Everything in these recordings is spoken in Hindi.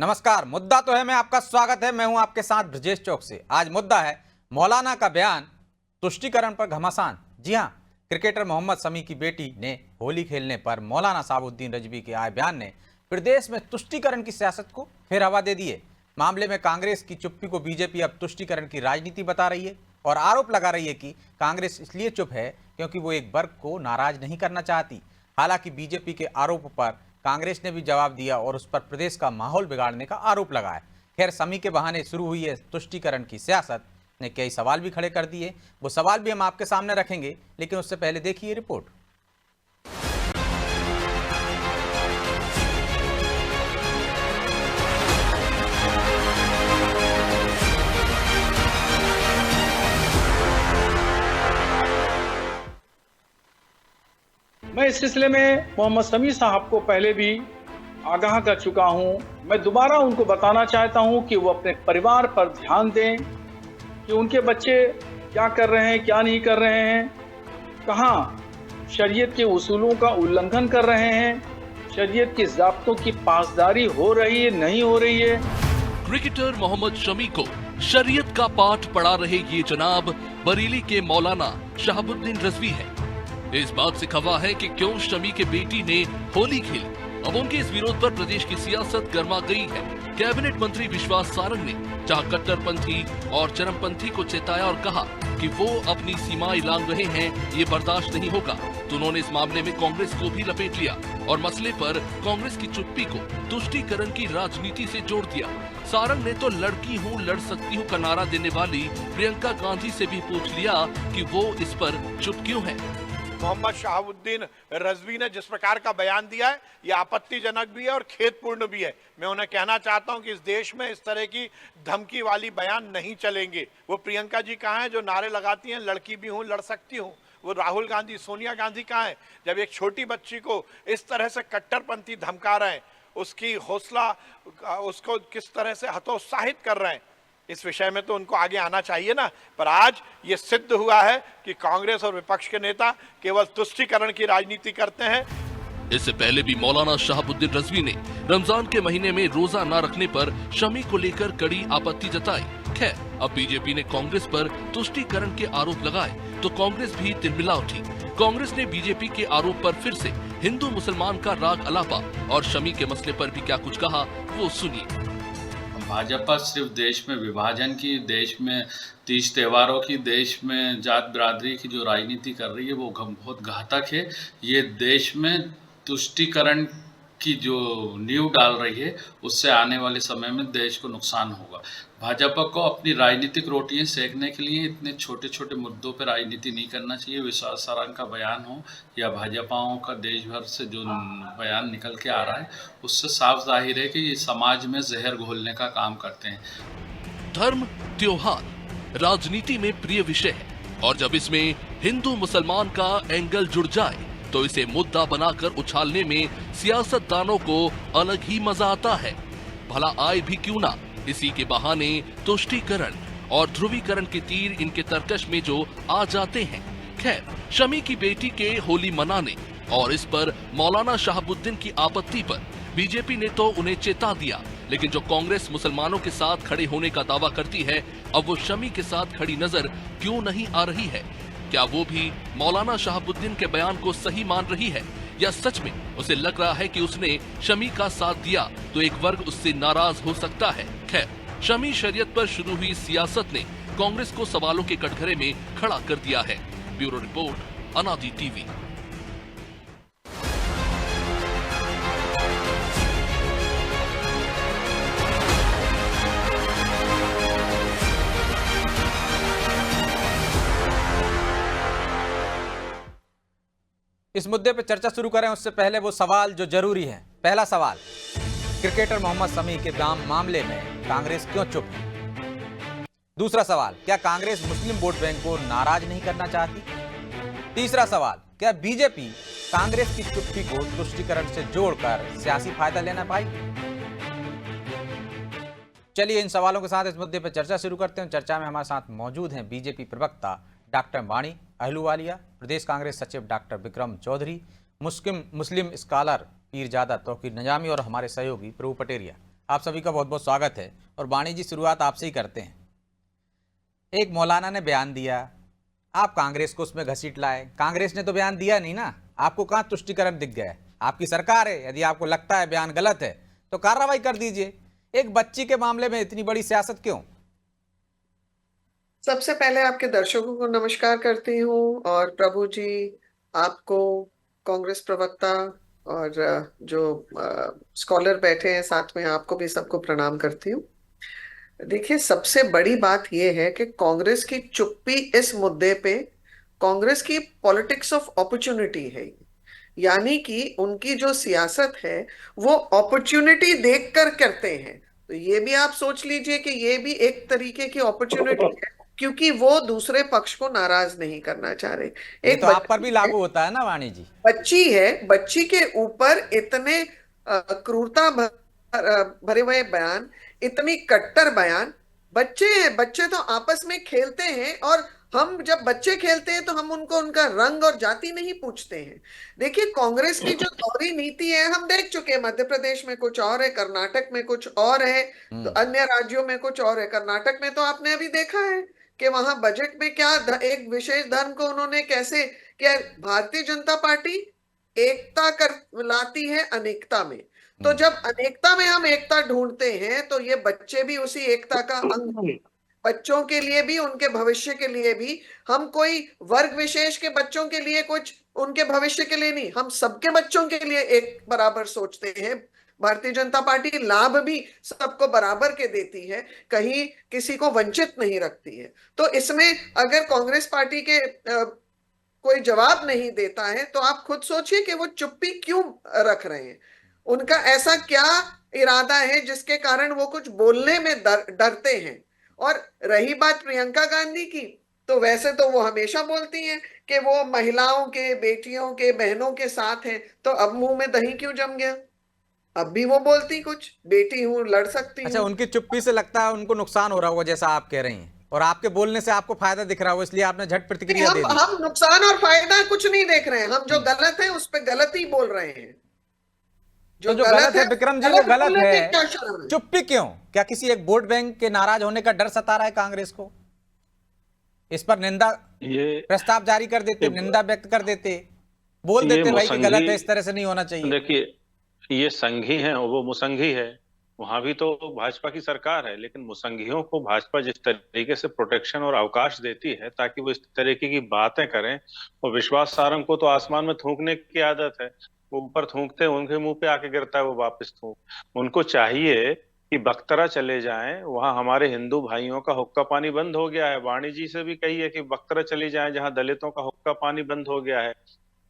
नमस्कार। मुद्दा तो है मैं आपका स्वागत है। मैं हूं आपके साथ ब्रजेश चौक से। आज मुद्दा है मौलाना का बयान, तुष्टीकरण पर घमासान। जी हां, क्रिकेटर मोहम्मद शमी की बेटी ने होली खेलने पर मौलाना शहाबुद्दीन रिजवी के आए बयान ने प्रदेश में तुष्टीकरण की सियासत को फिर हवा दे दी है। मामले में कांग्रेस की चुप्पी को बीजेपी अब तुष्टीकरण की राजनीति बता रही है और आरोप लगा रही है कि कांग्रेस इसलिए चुप है क्योंकि वो एक वर्ग को नाराज नहीं करना चाहती। हालांकि बीजेपी के आरोप पर कांग्रेस ने भी जवाब दिया और उस पर प्रदेश का माहौल बिगाड़ने का आरोप लगाया। खैर, शमी के बहाने शुरू हुई है तुष्टीकरण की सियासत ने कई सवाल भी खड़े कर दिए। वो सवाल भी हम आपके सामने रखेंगे, लेकिन उससे पहले देखिए रिपोर्ट। मैं इस सिलसिले में मोहम्मद शमी साहब को पहले भी आगाह कर चुका हूं। मैं दोबारा उनको बताना चाहता हूं कि वो अपने परिवार पर ध्यान दें कि उनके बच्चे क्या कर रहे हैं, क्या नहीं कर रहे हैं, कहां शरीयत के उसूलों का उल्लंघन कर रहे हैं, शरीयत के ज़ाब्तों की पासदारी हो रही है, नहीं हो रही है। क्रिकेटर मोहम्मद शमी को शरीयत का पाठ पढ़ा रहे ये जनाब बरेली के मौलाना शहाबुद्दीन रिजवी है। इस बात से खबा है कि क्यों शमी के बेटी ने होली खेली। अब उनके इस विरोध पर प्रदेश की सियासत गर्मा गई है। कैबिनेट मंत्री विश्वास सारंग ने जहां कट्टरपंथी और चरमपंथी को चेताया और कहा कि वो अपनी सीमाएं लांघ रहे हैं, ये बर्दाश्त नहीं होगा, तो उन्होंने इस मामले में कांग्रेस को भी लपेट लिया और मसले पर कांग्रेस की चुप्पी को तुष्टीकरण की राजनीति से जोड़ दिया। सारंग ने तो लड़की हूँ लड़ सकती हूँ का नारा देने वाली प्रियंका गांधी से भी पूछ लिया कि वो इस पर चुप क्यों है। मोहम्मद शहाबुद्दीन रिजवी ने जिस प्रकार का बयान दिया है, ये आपत्तिजनक भी है और खेदपूर्ण भी है। मैं उन्हें कहना चाहता हूं कि इस देश में इस तरह की धमकी वाली बयान नहीं चलेंगे। वो प्रियंका जी कहाँ हैं जो नारे लगाती हैं लड़की भी हूं लड़ सकती हूं? वो राहुल गांधी, सोनिया गांधी कहाँ हैं जब एक छोटी बच्ची को इस तरह से कट्टरपंथी धमका रहे हैं, उसकी हौसला, उसको किस तरह से हतोत्साहित कर रहे हैं? इस विषय में तो उनको आगे आना चाहिए ना। पर आज ये सिद्ध हुआ है कि कांग्रेस और विपक्ष के नेता केवल तुष्टीकरण की राजनीति करते हैं। इससे पहले भी मौलाना शहाबुद्दीन रिजवी ने रमजान के महीने में रोजा न रखने पर शमी को लेकर कड़ी आपत्ति जताई। खैर, अब बीजेपी ने कांग्रेस पर तुष्टीकरण के आरोप लगाए तो कांग्रेस भी तिलमिला उठी। कांग्रेस ने बीजेपी के आरोप पर फिर से हिंदू मुसलमान का राग अलापा और शमी के मसले पर भी क्या कुछ कहा वो सुनिए। भाजपा सिर्फ देश में विभाजन की, देश में तीज त्योहारों की, देश में जात बिरादरी की जो राजनीति कर रही है वो बहुत घातक है। ये देश में तुष्टीकरण की जो नींव डाल रही है उससे आने वाले समय में देश को नुकसान होगा। भाजपा को अपनी राजनीतिक रोटियां सेकने के लिए इतने छोटे छोटे मुद्दों पर राजनीति नहीं करना चाहिए। विश्वास सारंग का बयान हो या भाजपाओं का देश भर से जो बयान निकल के आ रहा है उससे साफ जाहिर है कि ये समाज में जहर घोलने का काम करते हैं। धर्म त्योहार राजनीति में प्रिय विषय है और जब इसमें हिंदू मुसलमान का एंगल जुड़ जाए तो इसे मुद्दा बनाकर उछालने में सियासतदानों को अलग ही मजा आता है। भला आए भी क्यों ना, इसी के बहाने तुष्टीकरण और ध्रुवीकरण के तीर इनके तरकश में जो आ जाते हैं। खैर, शमी की बेटी के होली मनाने और इस पर मौलाना शहाबुद्दीन की आपत्ति पर बीजेपी ने तो उन्हें चेता दिया, लेकिन जो कांग्रेस मुसलमानों के साथ खड़े होने का दावा करती है, अब वो शमी के साथ खड़ी नजर क्यों नहीं आ रही है? क्या वो भी मौलाना शहाबुद्दीन के बयान को सही मान रही है या सच में उसे लग रहा है कि उसने शमी का साथ दिया तो एक वर्ग उससे नाराज हो सकता है? खैर, शमी शरीयत पर शुरू हुई सियासत ने कांग्रेस को सवालों के कटघरे में खड़ा कर दिया है। ब्यूरो रिपोर्ट, अनादि टीवी। इस मुद्दे पर चर्चा शुरू करें उससे पहले वो सवाल जो जरूरी है। पहला सवाल, क्रिकेटर मोहम्मद शमी के मामले में कांग्रेस क्यों चुप है? दूसरा सवाल, क्या कांग्रेस मुस्लिम वोट बैंक को नाराज नहीं करना चाहती? तीसरा सवाल, क्या बीजेपी कांग्रेस की चुप्पी को तुष्टीकरण से जोड़कर सियासी फायदा लेना पाई? चलिए इन सवालों के साथ इस मुद्दे पर चर्चा शुरू करते हैं। चर्चा में हमारे साथ मौजूद हैं बीजेपी प्रवक्ता डॉक्टर वाणी अहलूवालिया, प्रदेश कांग्रेस सचिव डॉक्टर विक्रम चौधरी, मुस्लिम स्कॉलर पीरजादा तौकीर नजामी और हमारे सहयोगी प्रभु पटेरिया। आप सभी का बहुत बहुत स्वागत है। और वाणी जी, शुरुआत आपसे ही करते हैं। एक मौलाना ने बयान दिया, आप कांग्रेस को उसमें घसीट लाए। कांग्रेस ने तो बयान दिया नहीं ना, आपको कहाँ तुष्टिकरण दिख गया है? आपकी सरकार है, यदि आपको लगता है बयान गलत है तो कार्रवाई कर दीजिए। एक बच्ची के मामले में इतनी बड़ी सियासत क्यों? सबसे पहले आपके दर्शकों को नमस्कार करती हूँ और प्रभु जी, आपको, कांग्रेस प्रवक्ता और जो स्कॉलर बैठे हैं साथ में, आपको भी सबको प्रणाम करती हूँ। देखिए, सबसे बड़ी बात यह है कि कांग्रेस की चुप्पी इस मुद्दे पे कांग्रेस की पॉलिटिक्स ऑफ अपॉर्चुनिटी है। यानी कि उनकी जो सियासत है वो अपॉर्चुनिटी देखकर करते हैं। तो ये भी आप सोच लीजिए कि ये भी एक तरीके की अपॉर्चुनिटी है, क्योंकि वो दूसरे पक्ष को नाराज नहीं करना चाह रहे। ये एक तो आप पर भी लागू होता है ना वाणी जी? बच्ची है, बच्ची के ऊपर इतने क्रूरता भरे हुए बयान, इतनी कट्टर बयान। बच्चे हैं, बच्चे तो आपस में खेलते हैं, और हम जब बच्चे खेलते हैं तो हम उनको उनका रंग और जाति नहीं पूछते हैं। देखिए, कांग्रेस की जो दोहरी नीति है हम देख चुके हैं। मध्य प्रदेश में कुछ और है, कर्नाटक में कुछ और है, तो अन्य राज्यों में कुछ और है। कर्नाटक में तो आपने अभी देखा है कि वहां बजट में क्या एक विशेष धर्म को उन्होंने कैसे, क्या भारतीय जनता पार्टी एकता कर लाती है अनेकता में। तो जब अनेकता में हम एकता ढूंढते हैं तो ये बच्चे भी उसी एकता का अंग हैं। बच्चों के लिए भी, उनके भविष्य के लिए भी, हम कोई वर्ग विशेष के बच्चों के लिए कुछ उनके भविष्य के लिए नहीं, हम सबके बच्चों के लिए एक बराबर सोचते हैं। भारतीय जनता पार्टी लाभ भी सबको बराबर के देती है, कहीं किसी को वंचित नहीं रखती है। तो इसमें अगर कांग्रेस पार्टी के कोई जवाब नहीं देता है तो आप खुद सोचिए कि वो चुप्पी क्यों रख रहे हैं। उनका ऐसा क्या इरादा है जिसके कारण वो कुछ बोलने में डरते हैं। और रही बात प्रियंका गांधी की, तो वैसे तो वो हमेशा बोलती हैं कि वो महिलाओं के, बेटियों के, बहनों के साथ हैं। तो अब मुंह में दही क्यों जम गया? अब भी वो बोलती कुछ, बेटी हूं, लड़ सकती हूं। अच्छा, उनकी चुप्पी से लगता है उनको नुकसान हो रहा होगा जैसा आप कह रही हैं, और आपके बोलने से आपको फायदा दिख रहा हो, इसलिए आपने झट प्रतिक्रिया दे दी। हम नुकसान और फायदा कुछ नहीं देख रहे हैं, हम जो गलत है उस पर गलत ही बोल रहे हैं। जो गलत है विक्रम जी, वो गलत है। क्या शर्म है? चुप्पी क्यों? क्या किसी एक वोट बैंक के नाराज होने का डर सता रहा है कांग्रेस को? इस पर निंदा प्रस्ताव जारी कर देते, निंदा व्यक्त कर देते, बोल देते भाई कि गलत है, इस तरह से नहीं होना चाहिए। देखिए, ये संघी हैं, वो मुसंघी है। वहां भी तो भाजपा की सरकार है, लेकिन मुसंघियों को भाजपा जिस तरीके से प्रोटेक्शन और अवकाश देती है ताकि वो इस तरीके की बातें करें, और विश्वास सारंग को तो आसमान में थूकने की आदत है, वो ऊपर थूकते हैं, उनके मुंह पे आके गिरता है वो वापस थूक। उनको चाहिए कि बख्तरा चले जाएं, वहां हमारे हिंदू भाइयों का हुक्का पानी बंद हो गया है। वाणी जी से भी कहिए कि बख्तरा चली जाएं जहां दलितों का हुक्का पानी बंद हो गया है।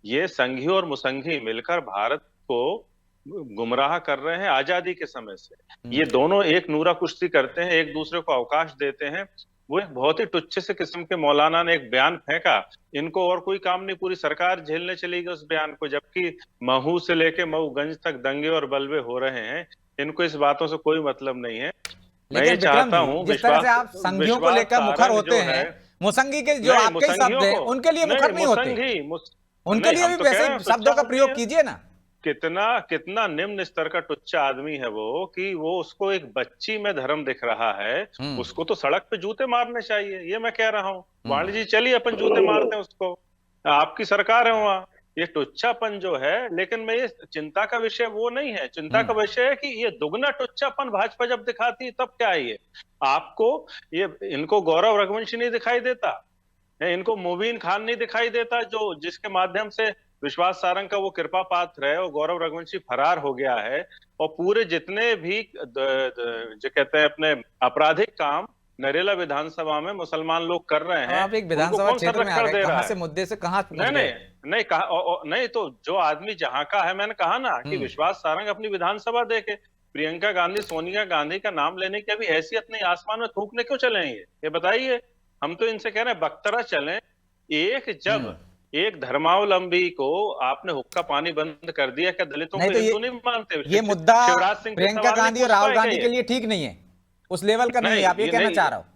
ये संघी और मुसंघी मिलकर भारत को गुमराह कर रहे हैं आजादी के समय से। ये दोनों एक नूरा कुश्ती करते हैं, एक दूसरे को अवकाश देते हैं। वो एक बहुत ही टुच्चे से किस्म के मौलाना ने एक बयान फेंका, इनको और कोई काम नहीं, पूरी सरकार झेलने चली गई उस बयान को, जबकि महू से लेके मऊगंज तक दंगे और बलवे हो रहे हैं। इनको इस बातों से कोई मतलब नहीं है। मैं ये चाहता हूँ, जिस तरह से आप संघियों को लेकर मुखर होते हैं, मुसंघी के जो आपके शब्द हैं उनके लिए मुखर नहीं होते, उनके लिए भी वैसे शब्दों का प्रयोग कीजिए ना। कितना निम्न स्तर का टुच्चा आदमी है वो, कि वो उसको एक बच्ची में धर्म दिख रहा है। उसको तो सड़क पे जूते मारने चाहिए, ये मैं कह रहा हूँ। वाणी जी, चलिए अपन जूते मारते हैं उसको, आपकी सरकार है वहां। ये टुच्चापन जो है, लेकिन मैं ये चिंता का विषय वो नहीं है। चिंता का विषय है कि ये दुगना टुच्चापन भाजपा जब दिखाती है तब क्या है ये आपको, ये इनको गौरव रघुवंशी नहीं दिखाई देता, इनको मुबीन खान नहीं दिखाई देता, जो जिसके माध्यम से विश्वास सारंग का वो कृपा पात्र है और गौरव रघुवंशी फरार हो गया है। और पूरे जितने भी जो कहते हैं अपने आपराधिक काम नरेला विधानसभा में मुसलमान लोग कर रहे हैं, आप एक विधानसभा क्षेत्र में आ गए, कहां से मुद्दे से कहां नहीं तो जो आदमी जहां का है, मैंने कहा ना कि विश्वास सारंग अपनी विधानसभा देखे। प्रियंका गांधी, सोनिया गांधी का नाम लेने की अभी हैसियत नहीं, आसमान में थूकने क्यों चले हैं ये बताइए। हम तो इनसे कह रहे हैं बख्तरा चलें। जब एक धर्मावलंबी को आपने हुक्का पानी बंद कर दिया, क्या दलितों को हिंदू नहीं मानते? ये मुद्दा प्रियंका गांधी और राहुल गांधी के लिए ठीक नहीं है, उस लेवल का नहीं है, आप ये कहना चाह रहा हूँ।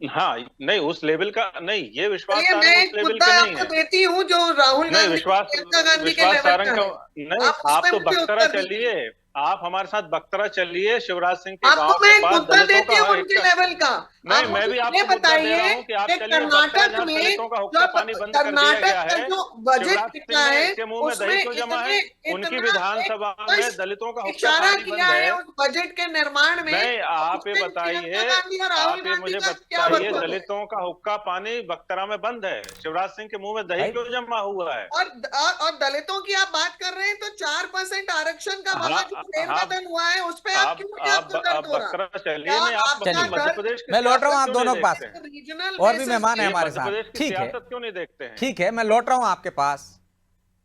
हाँ, नहीं उस लेवल का नहीं, ये विश्वास मैं मुद्दा आपको देती हूँ जो राहुल गांधी, विश्वास सारंग का नहीं। आप तो बख्तरा चलिए, आप हमारे साथ बख्तरा चलिए, शिवराज सिंह के आपको गांव मैं के एक पास मुद्दा दलितों देती हूँ का उनके लेवल का। नहीं, आप मैं भी मुझे आपको ये मुद्दा दे रहा बताइए हूं कि आप कि चलिए बख्तरा, कर्नाटक जहां में दलितों का हुक्का जब पानी बंद कर दिया कर्नाटक गया का है, जो बजट शिवराज कितना सिंह है के मुंह में उसमें दही क्यों जमा है? उनकी विधानसभा में दलितों का हुक्का इशारा पानी किया बंद है है। उस बजट के निर्माण में। नहीं, आप ये उसमें बताइए, प्रियंका गांधी और राहुल आप ये गांधी मुझे का क्या बताइए, मतलब है? दलितों का हुक्का पानी बख्तरा में बंद है, शिवराज सिंह के मुंह में दही भाई, क्यों जमा हुआ है? और दलितों की आप बात कर रहे हैं तो 4% आरक्षण का वहां जो फेरबदल हुआ है उस पे आप क्यों नहीं, आपको दर्द हो रहा? बख्तरा चलिए, क्या नहीं आप आपका चलिए, मध्य दर्द प्रदेश की मैं लौट रहा हूँ सियासत आप क्यों दोनों नहीं के पास। देखते हैं? रीजनल और भी बेसिस मेहमान है पे हमारे मध्य साथ। प्रदेश की ठीक है, सियासत क्यों नहीं देखते हैं? ठीक है, मैं लौट रहा हूँ आपके पास।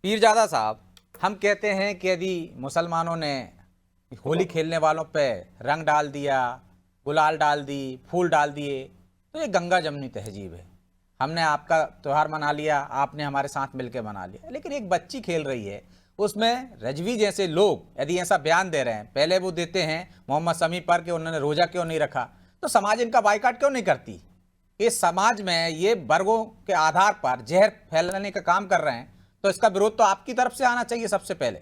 पीरजादा साहब, हम कहते हैं कि यदि मुसलमानों ने होली खेलने वालों पे रंग डाल दिया, गुलाल डाल दी, फूल डाल दिए, तो ये गंगा जमुनी तहजीब है। हमने आपका त्यौहार मना लिया, आपने हमारे साथ मिलकर मना लिया, लेकिन एक बच्ची खेल रही है, उसमें रजवी जैसे लोग यदि ऐसा बयान दे रहे हैं, पहले वो देते हैं मोहम्मद शमी पर कि उन्होंने रोजा क्यों नहीं रखा, तो समाज इनका बाइकाट क्यों नहीं करती? इस समाज में ये वर्गों के आधार पर जहर फैलाने का काम कर रहे हैं, तो इसका विरोध तो आपकी तरफ से आना चाहिए सबसे पहले।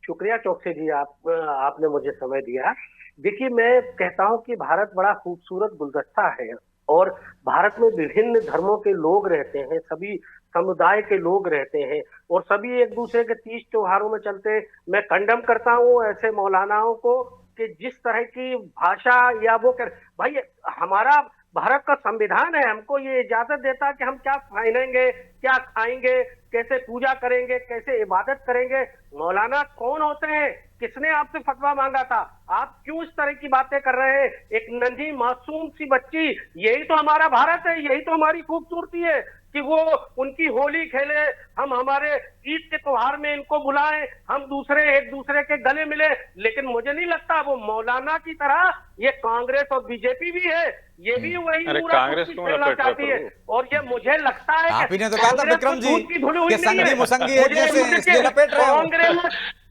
शुक्रिया चौकसी जी, आपने मुझे समय दिया। देखिए, मैं कहता हूं कि भारत बड़ा खूबसूरत गुलदस्ता है और भारत में विभिन्न धर्मों के लोग रहते हैं, सभी समुदाय के लोग रहते हैं और सभी एक दूसरे के तीज त्योहारों में चलते हैं। मैं कंडम करता हूं ऐसे मौलानाओं को कि जिस तरह की भाषा या वो कर, भाई हमारा भारत का संविधान है, हमको ये इजाजत देता है कि हम क्या पहनेंगे, क्या खाएंगे, कैसे पूजा करेंगे, कैसे इबादत करेंगे। मौलाना कौन होते हैं? किसने आपसे फतवा मांगा था? आप क्यों इस तरह की बातें कर रहे हैं? एक नन्ही मासूम सी बच्ची, यही तो हमारा भारत है, यही तो हमारी खूबसूरती है कि वो उनकी होली खेले, हम हमारे ईद के त्योहार में इनको बुलाएं, हम एक दूसरे के गले मिले। लेकिन मुझे नहीं लगता वो मौलाना की तरह ये कांग्रेस और बीजेपी भी है, ये भी वही कांग्रेस खेलना चाहती है। और ये मुझे लगता है आप ही ने तो कहा था विक्रम जी कि संगी मुसंगी एक जैसे, इसलिए लपेट रहे हो। कांग्रेस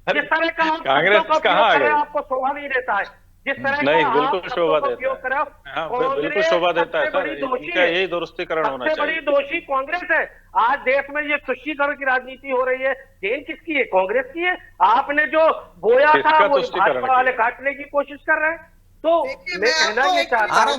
जिस तरह का कांग्रेस कहाँ आ गई? आपको शोभा नहीं देता है, जिस तरह नहीं, का बिल्कुल शोभा देता है। हाँ, बिल्कुल शोभा देता है सर, इनका यही दुरुस्तीकरण होना चाहिए। सबसे बड़ी दोषी कांग्रेस है। आज देश में ये तुष्टीकरण की राजनीति हो रही है, देन किसकी है? कांग्रेस की है। आपने जो बोया था वो भाजपा वाले काटने की कोशिश कर रहे हैं। तो मैं कहना ये चाहता हूँ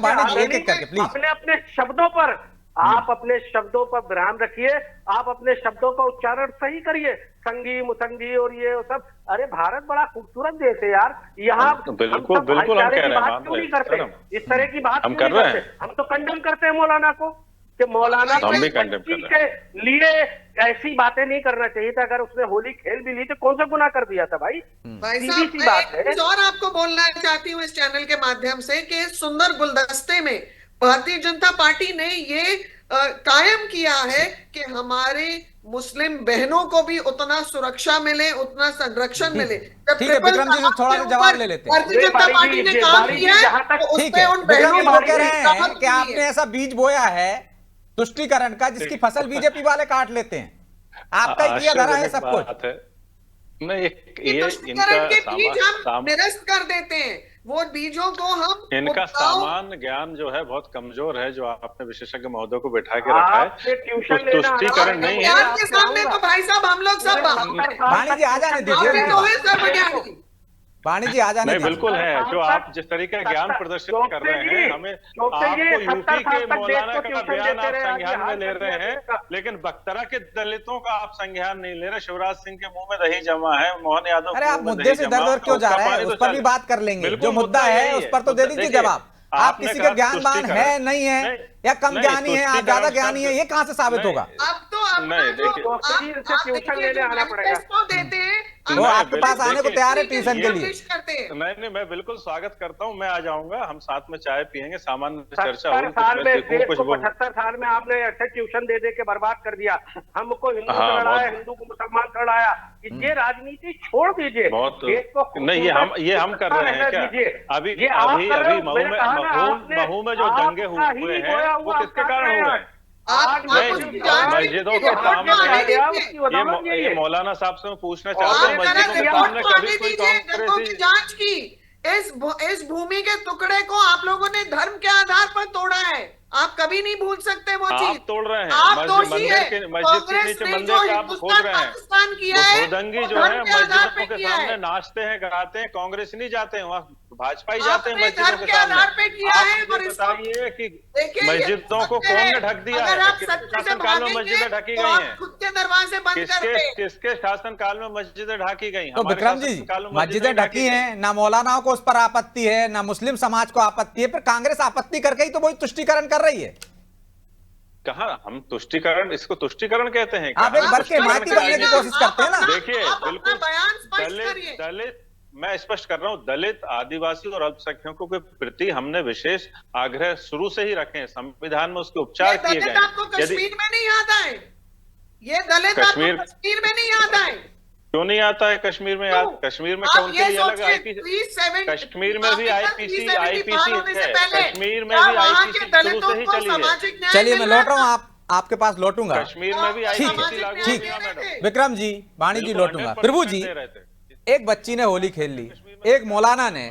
अपने अपने शब्दों पर, आप अपने शब्दों पर विराम रखिए, आप अपने शब्दों का उच्चारण सही करिए। संगी मुसंगी और ये सब, अरे भारत बड़ा खूबसूरत देश है यार, यहाँ बिल्कुल हम कह रहे हैं, क्यों नहीं करते इस तरह की बात? हम कर रहे हैं, हम तो कंडम करते हैं मौलाना को कि मौलाना के लिए ऐसी बातें नहीं करना चाहिए था। अगर उसने होली खेल भी ली तो कौन सा गुनाह कर दिया था भाई? भाई साहब, मैं कुछ और आपको बोलना चाहती हूँ इस चैनल के माध्यम से कि इस सुंदर गुलदस्ते में भारतीय जनता पार्टी ने ये कायम किया है कि हमारे मुस्लिम बहनों को भी उतना सुरक्षा मिले, उतना संरक्षण मिले। ठीक है, विक्रम जी से थोड़ा सा जवाब ले लेते हैं। भारतीय जनता पार्टी ने काम किया है तो उस पे उन बहनों को कह रहे हैं कि आपने ऐसा बीज बोया है तुष्टीकरण का जिसकी फसल बीजेपी वाले काट लेते हैं। आपका किया धरा है सब कुछ। नहीं, ये तुष्टीकरण के बीज हम निरस्त कर देते हैं, वो बीजों को हम, इनका सामान्य ज्ञान जो है बहुत कमजोर है, जो आपने विशेषज्ञ महोदय को बैठा के रखा है। तुष्टीकरण नहीं है आपके सामने तो भाई साहब हम लोग सब वाणी जी आ जाने दीजिए, वाणी जी आ जाने। नहीं, बिल्कुल है, जो आप जिस तरीके का ज्ञान प्रदर्शित कर रहे हैं, हमें आपको यूपी के मौलाना का बयान आप संज्ञान में ले रहे हैं, लेकिन बख्तरा के दलितों का आप संज्ञान नहीं ले रहे। शिवराज सिंह के मुंह में दही जमा है, मोहन यादव। अरे आप मुद्दे से दर दर क्यों जा रहे हैं? उस पर भी बात कर लेंगे, जो मुद्दा है उस पर तो दे दीजिए जवाब। आप किसी का ज्ञानवान है नहीं है या कम ज्ञानी है, आप ज्यादा ज्ञानी है, ये कहाँ से साबित होगा? अब तो ट्यूशन लेने आना पड़ेगा, देते हैं वो आपके पास आने को तैयार है ट्यूशन के लिए। नहीं, मैं बिल्कुल स्वागत करता हूँ, मैं आ जाऊंगा, हम साथ में चाय पियेंगे, सामान्य चर्चा 75 साल में आपने ऐसे ट्यूशन दे दे के बर्बाद कर दिया। हमको हिंदू से लड़ाया, हिंदू को मुसलमान से लड़ाया। ये राजनीति छोड़ दीजिए। नहीं, ये हम कर रहे हैं क्या? अभी महू में जो दंगे हुए हैं वो किसके कारण हुए हैं? मस्जिदों के सामने, ये मौलाना साहब से मैं पूछना चाहता हूँ, मस्जिदों के सामने कभी कोई कांग्रेसी जांच की? इस भूमि के टुकड़े को आप लोगों ने धर्म के आधार पर तोड़ा है, आप कभी नहीं भूल सकते वो आप चीज। तोड़ रहे हैं आप दोषी मंदिर है। के, मस्जिद के कांग्रेस नीचे ने मंदिर जो का आप खोद हिंदुस्तान रहे हैं। पाकिस्तान किया है, भोदंगी वो जो है धर्म के आधार मस्जिदों पे के किया सामने है। नाचते हैं, गाते हैं, कांग्रेस नहीं जाते हैं वहाँ, भाजपा ही जाते हैं आपने मस्जिदों धर्म के के आधार पे सामने। किया है, आप और मुझे इसको बताइए कि देखिए, ये मस्जिदों को सत्य कौन है। ने ढक दिया अगर है? आप किसके सत्य से शासनकाल में भागेंगे मस्जिदें ढकी तो गई आप हैं? खुद के दरवाजे बंद कर किसके पे। किसके शासनकाल में मस्जिदें ढकी गई? तो हमारे विक्रम जी, शासनकाल में मस्जिदें ढकी हैं, ना मौलानाओं को उस पर आपत्ति है, ना मुस्लिम समाज को आपत्ति है, फिर कांग्रेस आपत्ति करके ही तो वही तुष्टीकरण कर रही है। कहा हम तुष्टीकरण, इसको तुष्टीकरण कहते हैं? आप एक वर्ग के माटी बनने की कोशिश करते हैं ना। देखिए बिल्कुल बयान स्पष्ट दलित करिए। दलित मैं स्पष्ट कर रहा हूँ, दलित, आदिवासी और अल्पसंख्यकों के प्रति हमने विशेष आग्रह शुरू से ही रखे हैं। संविधान में उसके उपचार ये किए दलित गए आपको हैं। यदि कश्मीर में नहीं याद आए? ये दलित कश्मीर- आपको कश्मीर में नहीं याद आए? क्यों नहीं आता है कश्मीर में? याद कश्मीर में क्या उनके लिए अलग आईपीसी? कश्मीर में भी आईपीसी है। कश्मीर में भी आईपीसी शुरू से ही चली है। चलिए मैं लौट रहा हूँ, आपके पास लौटूंगा। कश्मीर में भी ठीक है। आईपीसी लागू ठीक हुई है मैडम। विक्रम जी, वाणी जी बिल्कुल, लौटूंगा। 100% प्रभु जी, दे रहे थे। एक बच्ची ने होली खेल ली, एक मौलाना ने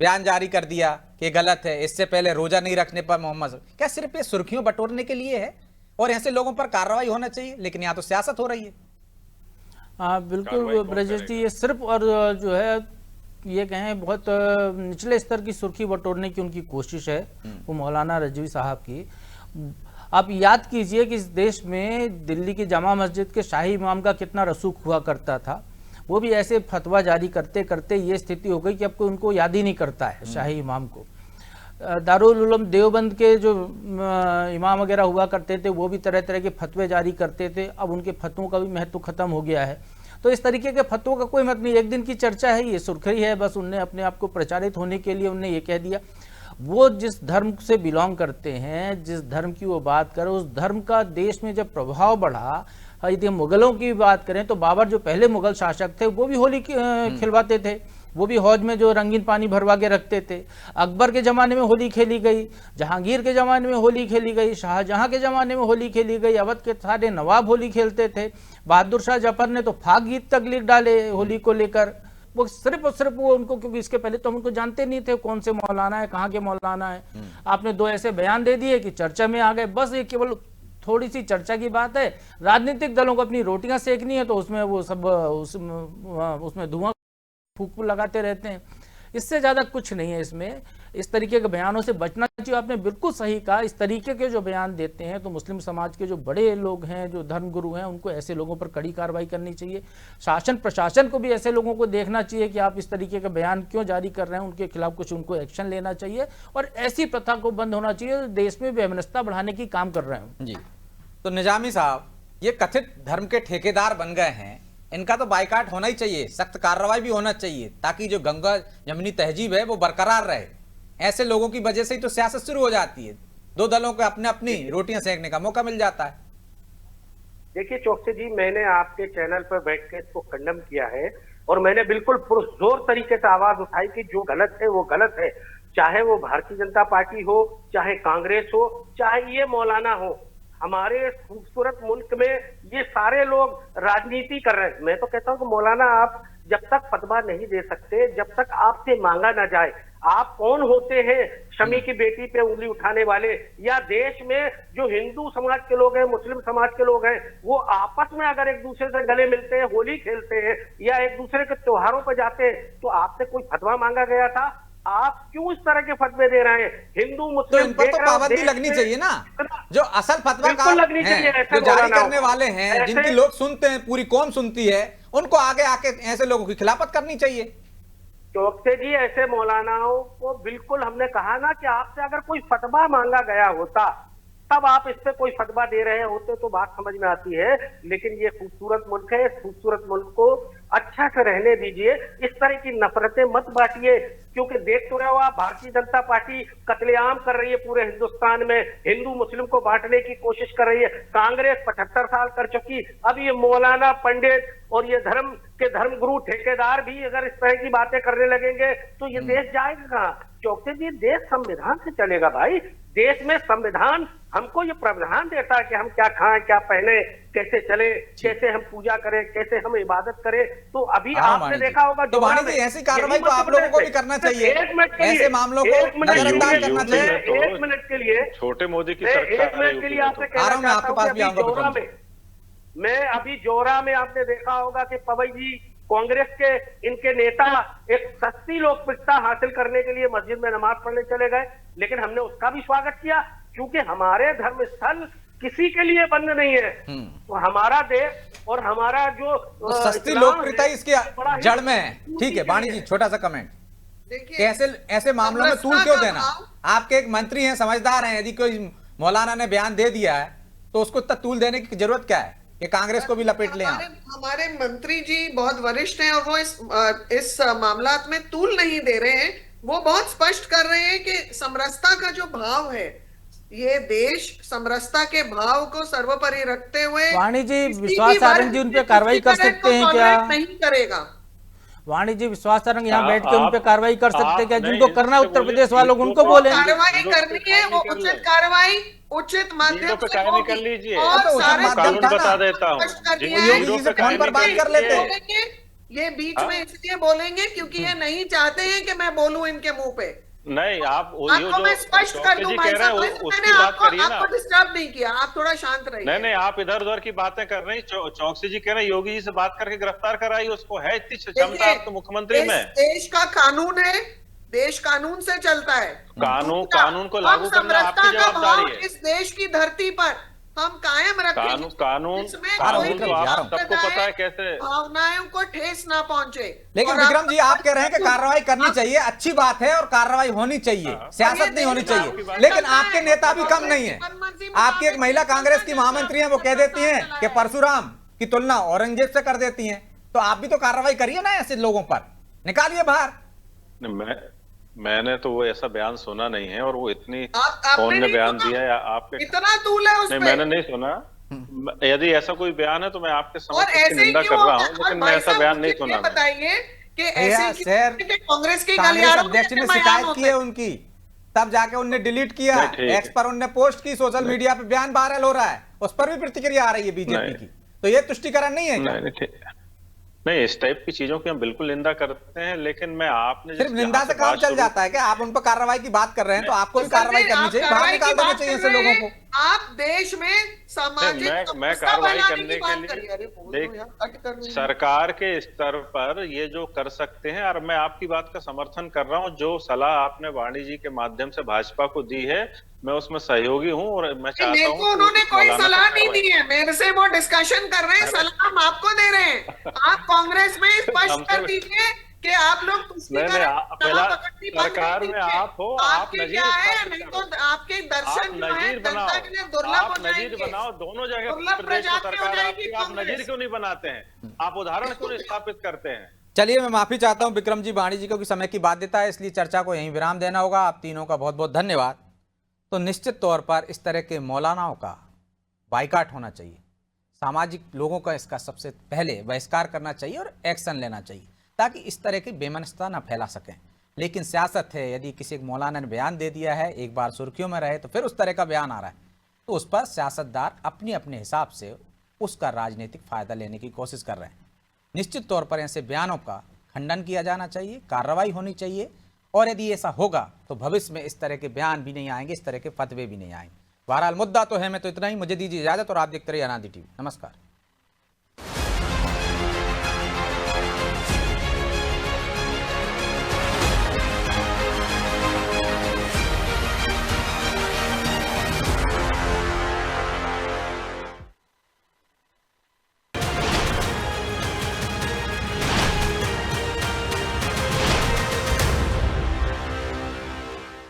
बयान जारी कर दिया कि गलत है, इससे पहले रोजा नहीं रखने पर मोहम्मद, क्या सिर्फ ये सुर्खियों बटोरने के लिए है और ऐसे लोगों पर कार्रवाई होना चाहिए? लेकिन यहाँ तो सियासत हो रही है। हाँ बिल्कुल ब्रजेश जी, ये सिर्फ और जो है ये कहें बहुत निचले स्तर की सुर्खी बटोरने की उनकी कोशिश है, वो मौलाना रजवी साहब की। आप याद कीजिए कि इस देश में दिल्ली की जामा मस्जिद के शाही इमाम का कितना रसूख हुआ करता था। वो भी ऐसे फतवा जारी करते करते ये स्थिति हो गई कि अब कोई उनको याद ही नहीं करता है शाही इमाम को। दारुल उलूम देवबंद के जो इमाम वगैरह हुआ करते थे वो भी तरह तरह के फतवे जारी करते थे, अब उनके फतवों का भी महत्व खत्म हो गया है। तो इस तरीके के फतवों का कोई मत नहीं, एक दिन की चर्चा है, ये सुर्खी है, बस उनने अपने आप को प्रचारित होने के लिए उनने ये कह दिया। वो जिस धर्म से बिलोंग करते हैं, जिस धर्म की वो बात करें, उस धर्म का देश में जब प्रभाव बढ़ा, यदि हम मुगलों की बात करें तो बाबर जो पहले मुगल शासक थे वो भी होली खिलवाते थे, वो भी हौज में जो रंगीन पानी भरवा के रखते थे। अकबर के ज़माने में होली खेली गई, जहांगीर के ज़माने में होली खेली गई, शाहजहां के ज़माने में होली खेली गई, अवध के सारे नवाब होली खेलते थे, बहादुर शाह जफर ने तो फाग गीत तक लिख डाले होली को लेकर। वो सिर्फ और सिर्फ वो उनको, क्योंकि इसके पहले तो हम उनको जानते नहीं थे कौन से मौलाना है, कहाँ के मौलाना है। आपने दो ऐसे बयान दे दिए कि चर्चा में आ गए, बस ये केवल थोड़ी सी चर्चा की बात है। राजनीतिक दलों को अपनी रोटियां सेकनी है तो उसमें वो सब उसमें धुआं फूक लगाते रहते हैं, इससे ज़्यादा कुछ नहीं है इसमें। इस तरीके के बयानों से बचना चाहिए। आपने बिल्कुल सही कहा, इस तरीके के जो बयान देते हैं तो मुस्लिम समाज के जो बड़े लोग हैं, जो धर्मगुरु हैं, उनको ऐसे लोगों पर कड़ी कार्रवाई करनी चाहिए। शासन प्रशासन को भी ऐसे लोगों को देखना चाहिए कि आप इस तरीके का बयान क्यों जारी कर रहे हैं, उनके खिलाफ कुछ उनको एक्शन लेना चाहिए और ऐसी प्रथा को बंद होना चाहिए, देश में वैमनस्यता बढ़ाने की काम कर रहे हैं जी। तो निजामी साहब, ये कथित धर्म के ठेकेदार बन गए हैं, इनका तो बाइकाट होना ही चाहिए, सख्त कार्रवाई भी होना चाहिए ताकि जो गंगा जमनी तहजीब है वो बरकरार रहे। ऐसे लोगों की वजह से ही तो सियासत शुरू हो जाती है, दो दलों को अपने अपनी रोटियां सेकने का मौका मिल जाता है। देखिए चौकसी जी, मैंने आपके चैनल पर बैठ के इसको कंडम किया है और मैंने बिल्कुल पुरजोर तरीके से आवाज उठाई कि जो गलत है वो गलत है, चाहे वो भारतीय जनता पार्टी हो, चाहे कांग्रेस हो, चाहे ये मौलाना हो। हमारे खूबसूरत मुल्क में ये सारे लोग राजनीति कर रहे हैं। मैं तो कहता हूं कि मौलाना आप जब तक फतवा नहीं दे सकते, जब तक आपसे मांगा ना जाए, आप कौन होते हैं शमी की बेटी पे उंगली उठाने वाले? या देश में जो हिंदू समाज के लोग हैं, मुस्लिम समाज के लोग हैं, वो आपस में अगर एक दूसरे से गले मिलते हैं, होली खेलते हैं या एक दूसरे के त्योहारों पर जाते हैं, तो आपसे कोई फतवा मांगा गया था? आप क्यों इस तरह के फतवे दे रहे हैं? हिंदू तो मुस्लिम इन पर तो पाबंदी लगनी चाहिए ना, जो असल फतवाकार हैं, जो जारी करने वाले हैं, जिनकी लोग सुनते हैं, पूरी कौम सुनती है, उनको आगे आके ऐसे लोगों की खिलाफत करनी चाहिए। चौकसे जी, ऐसे मौलानाओं को बिल्कुल हमने कहा ना कि आपसे अगर कोई फतवा मांगा गया होता तब आप इस पे कोई फतवा दे रहे होते तो बात समझ में आती है। लेकिन ये खूबसूरत मुल्क है, इस खूबसूरत मुल्क को अच्छा से रहने दीजिए, इस तरह की नफरतें मत बांटिए। क्योंकि देख तो रहे हो आप, भारतीय जनता पार्टी कत्लेआम कर रही है पूरे हिंदुस्तान में, हिंदू मुस्लिम को बांटने की कोशिश कर रही है। कांग्रेस 75 साल कर चुकी, अब ये मौलाना पंडित और ये धर्म के धर्मगुरु ठेकेदार भी अगर इस तरह की बातें करने लगेंगे तो ये देश जाएगा कहाँ? चौकसे जी, देश संविधान से चलेगा भाई। देश में संविधान हमको ये प्रावधान देता है कि हम क्या खाएं, क्या पहने, कैसे चले, कैसे हम पूजा करें, कैसे हम इबादत करें। तो अभी आपने देखा होगा तो वाणी जी ऐसी कार्रवाई तो आप लोगों को भी करना चाहिए, ऐसे मामलों को नजरअंदाज करना चाहिए। 1 मिनट के लिए छोटे मोदी की 1 सरकार मिनट के लिए आपसे कहना चाहता हूं कि अभी जोरा में, मैं अभी जोरा में आपने देखा होगा कि पवई जी कांग्रेस के इनके नेता एक सस्ती लोकप्रियता हासिल करने के लिए मस्जिद में नमाज पढ़ने चले गए, लेकिन हमने उसका भी स्वागत किया क्योंकि हमारे धर्म स्थल किसी के लिए बंद नहीं है। तो हमारा देश और हमारा जो तो सस्ती लोकप्रियता इसकी जड़ में है। ठीक है वाणी जी, छोटा सा कमेंट, कैसे ऐसे मामलों में तूल क्यों देना? आपके एक मंत्री हैं, समझदार हैं, यदि कोई मौलाना ने बयान दे दिया है तो उसको इतना तूल देने की जरूरत क्या है कि कांग्रेस को भी लपेट ले? हमारे मंत्री जी बहुत वरिष्ठ हैं और वो इस मामला में तूल नहीं दे रहे हैं। वो बहुत स्पष्ट कर रहे हैं कि समरसता का जो भाव है, ये देश समरसता के भाव को सर्वोपरि रखते हुए वाणी जी विश्वास सारंग जी उन पे कार्रवाई कर सकते हैं क्या? नहीं करेगा वाणी जी विश्वास सारंग यहाँ बैठ के उन पे कार्रवाई कर सकते हैं क्या? जिनको करना उत्तर प्रदेश वालों को उनको बोले कार्रवाई करनी है, वो उचित कार्रवाई उचित माध्यम से कर लीजिए। और सारे कानून बता देता हूँ, योगी से फोन पर बात कर लेते हैं। ये बीच में इसलिए बोलेंगे क्योंकि ये नहीं चाहते हैं कि मैं बोलूं इनके मुंह पे। नहीं, आपको मैं स्पष्ट कर दूं भाई साहब, मैंने आपको डिस्टर्ब नहीं किया, आप थोड़ा शांत रहिए। नहीं, आप इधर उधर की बातें कर रहे हैं। चौकसी जी कह रहे हैं योगी जी से बात करके गिरफ्तार कराई, उसको है इतनी क्षमता आपको मुख्यमंत्री में? देश का कानून है, देश कानून से चलता है। कानून को लागू करना आपकी जवाबदारी है। इस देश की धरती पर हम कायम रखें। कानून तो आप सबको पता है कैसे भावनाओं को ठेस ना पहुंचे। लेकिन विक्रम जी आप कह रहे हैं कि कार्रवाई करनी चाहिए, अच्छी बात है और कार्रवाई होनी चाहिए, सियासत नहीं होनी चाहिए, लेकिन आपके नेता भी कम नहीं है। आपकी एक महिला कांग्रेस की महामंत्री है, वो कह देती हैं कि परशुराम की तुलना औरंगजेब से कर देती हैं। तो आप भी तो कार्रवाई करिए ना, ऐसे लोगों पर निकालिए बाहर। मैंने तो वो ऐसा बयान सुना नहीं है, और वो इतनी कौन ने बयान दिया है आपके? इतना तूल है उसमें? मैंने नहीं सुना। यदि ऐसा कोई बयान है तो मैं आपके समक्ष निंदा कर रहा हूँ, लेकिन मैं ऐसा बयान नहीं सुना। बताइए कि ऐसे कांग्रेस के अध्यक्ष ने शिकायत की है उनकी, तब जाके उनने डिलीट किया, एक्स पर उनने पोस्ट की, सोशल मीडिया पे बयान वायरल हो रहा है, उस पर भी प्रतिक्रिया आ रही है बीजेपी की। तो ये तुष्टिकरण नहीं है? नहीं, इस टाइप की चीजों की हम बिल्कुल निंदा करते हैं, लेकिन मैं आपने सिर्फ निंदा से काम चल जाता है क्या? आप उन पर कार्रवाई की बात कर रहे हैं तो आपको भी कार्रवाई करनी चाहिए, बाहर निकाल देना चाहिए ऐसे लोगों को। आप देश में सामाजिक मैं कार्रवाई करने के लिए सरकार के स्तर पर ये जो कर सकते हैं, और मैं आपकी बात का समर्थन कर रहा हूँ। जो सलाह आपने वाणी जी के माध्यम से भाजपा को दी है, मैं उसमें सहयोगी हूँ, और मैं चाहता हूँ उन्होंने कोई सलाह नहीं दी है, मेरे से वो डिस्कशन कर रहे हैं, सलाह हम आपको दे रहे हैं। आप कांग्रेस में स्पष्ट कर दीजिए कि आप लोग सरकार में आप हो, आप नजीर नहीं तो आपके दर्शन नजीर बनाओ दोनों जगह प्रदेश में सरकार आपकी, आप नजीर क्यों नहीं बनाते हैं? आप उदाहरण क्यों नहीं स्थापित करते हैं? चलिए मैं माफी चाहता हूं विक्रम जी, वाणी जी को भी समय की बाध्यता है, इसलिए चर्चा को यहीं विराम देना होगा। आप तीनों का बहुत बहुत धन्यवाद। तो निश्चित तौर पर इस तरह के मौलानाओं का बाइकाट होना चाहिए, सामाजिक लोगों का इसका सबसे पहले बहिष्कार करना चाहिए और एक्शन लेना चाहिए, ताकि इस तरह की बेमनस्ता ना फैला सकें। लेकिन सियासत है, यदि किसी मौलाना ने बयान दे दिया है, एक बार सुर्खियों में रहे तो फिर उस तरह का बयान आ रहा है, तो उस पर सियासतदार अपने अपने हिसाब से उसका राजनीतिक फायदा लेने की कोशिश कर रहे हैं। निश्चित तौर पर ऐसे बयानों का खंडन किया जाना चाहिए, कार्रवाई होनी चाहिए, और यदि ऐसा होगा तो भविष्य में इस तरह के बयान भी नहीं आएंगे, इस तरह के फतवे भी नहीं आएंगे। बहरहाल मुद्दा तो है, मैं तो इतना ही, मुझे दीजिए इजाजत और आप देखते रहिए अनादि टीवी। नमस्कार।